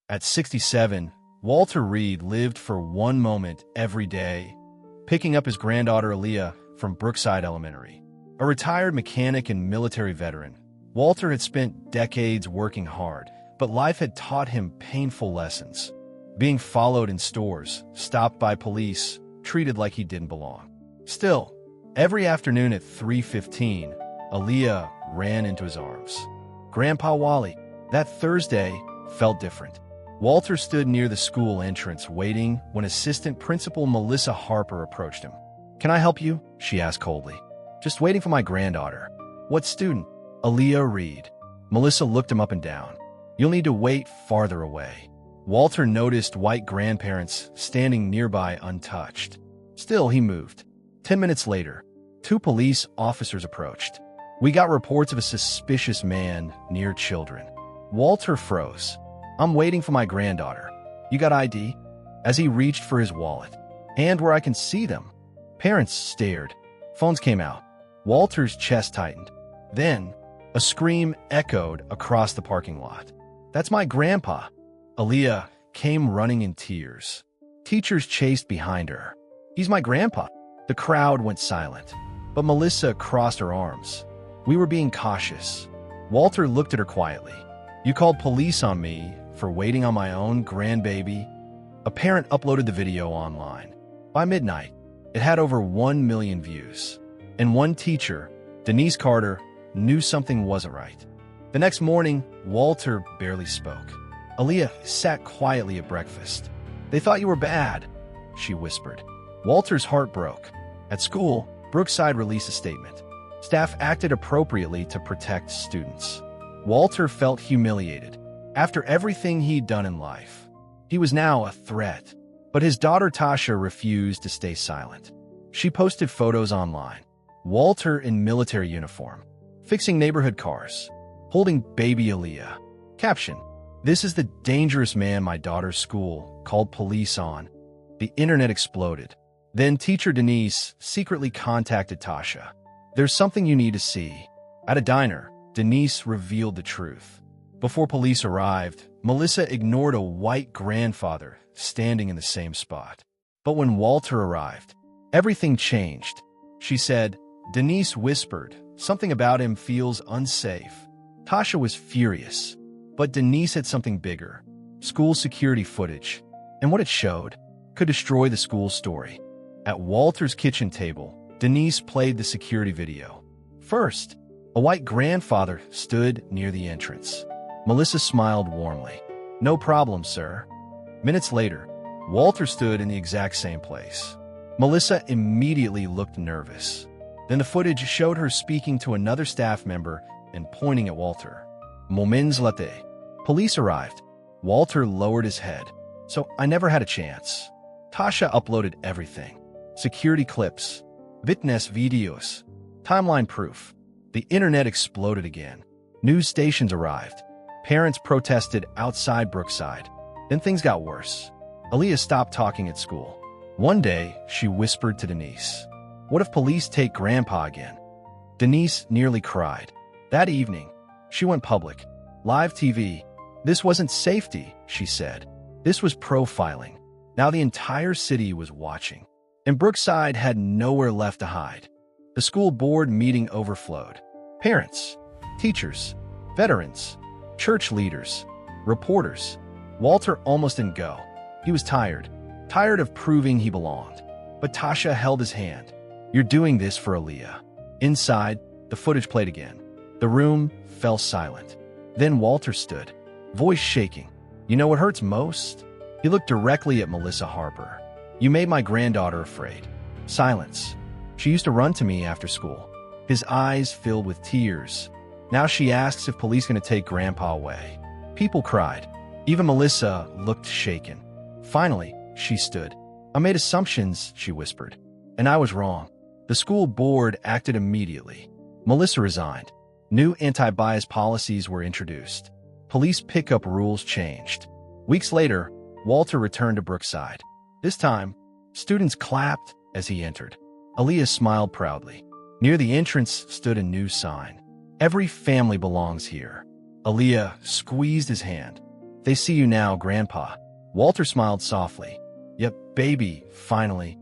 At 67, Walter Reed lived for one moment every day, picking up his granddaughter Aaliyah from Brookside Elementary. A retired mechanic and military veteran, Walter had spent decades working hard, but life had taught him painful lessons. Being followed in stores, stopped by police, treated like he didn't belong. Still, every afternoon at 3:15, Aaliyah ran into his arms. Grandpa Wally. That Thursday felt different. Walter stood near the school entrance waiting when Assistant Principal Melissa Harper approached him. "Can I help you?" she asked coldly. "Just waiting for my granddaughter." "What student?" "Aaliyah Reed." Melissa looked him up and down. "You'll need to wait farther away." Walter noticed white grandparents standing nearby untouched. Still, he moved. 10 minutes later, 2 police officers approached. "We got reports of a suspicious man near children." Walter froze. "I'm waiting for my granddaughter. You got ID?" As he reached for his wallet. "And where I can see them." Parents stared. Phones came out. Walter's chest tightened. Then, a scream echoed across the parking lot. "That's my grandpa." Aaliyah came running in tears. Teachers chased behind her. "He's my grandpa." The crowd went silent, but Melissa crossed her arms. "We were being cautious." Walter looked at her quietly. "You called police on me for waiting on my own grandbaby?" A parent uploaded the video online. By midnight, it had over 1 million views. And one teacher, Denise Carter, knew something wasn't right. The next morning, Walter barely spoke. Aaliyah sat quietly at breakfast. "They thought you were bad," she whispered. Walter's heart broke. At school, Brookside released a statement. Staff acted appropriately to protect students. Walter felt humiliated. After everything he'd done in life, he was now a threat. But his daughter Tasha refused to stay silent. She posted photos online. Walter in military uniform, fixing neighborhood cars, holding baby Aaliyah. Caption: "This is the dangerous man my daughter's school called police on." The internet exploded. Then teacher Denise secretly contacted Tasha. "There's something you need to see." At a diner, Denise revealed the truth. Before police arrived, Melissa ignored a white grandfather standing in the same spot. But when Walter arrived, everything changed. She said, Denise whispered, "Something about him feels unsafe." Tasha was furious. But Denise had something bigger: school security footage. And what it showed could destroy the school's story. At Walter's kitchen table, Denise played the security video. First, a white grandfather stood near the entrance. Melissa smiled warmly. "No problem, sir." Minutes later, Walter stood in the exact same place. Melissa immediately looked nervous. Then the footage showed her speaking to another staff member and pointing at Walter. Moments later, police arrived. Walter lowered his head. "So I never had a chance." Tasha uploaded everything. Security clips, witness videos, timeline proof. The internet exploded again. News stations arrived. Parents protested outside Brookside. Then things got worse. Aaliyah stopped talking at school. One day, she whispered to Denise, "What if police take Grandpa again?" Denise nearly cried. That evening, she went public. Live TV. "This wasn't safety," she said. "This was profiling." Now the entire city was watching. And Brookside had nowhere left to hide. The school board meeting overflowed. Parents, teachers, veterans, church leaders, reporters. Walter almost didn't go. He was tired of proving he belonged. But Tasha held his hand. "You're doing this for Aaliyah." Inside, the footage played again. The room fell silent. Then Walter stood, voice shaking. "You know what hurts most?" He looked directly at Melissa Harper. "You made my granddaughter afraid." Silence. "She used to run to me after school." His eyes filled with tears. "Now she asks if police going to take Grandpa away." People cried. Even Melissa looked shaken. Finally, she stood. "I made assumptions," she whispered. "And I was wrong." The school board acted immediately. Melissa resigned. New anti-bias policies were introduced. Police pickup rules changed. Weeks later, Walter returned to Brookside. This time, students clapped as he entered. Aaliyah smiled proudly. Near the entrance stood a new sign. "Every family belongs here." Aaliyah squeezed his hand. They see you now, Grandpa. Walter smiled softly. Yep, baby, finally.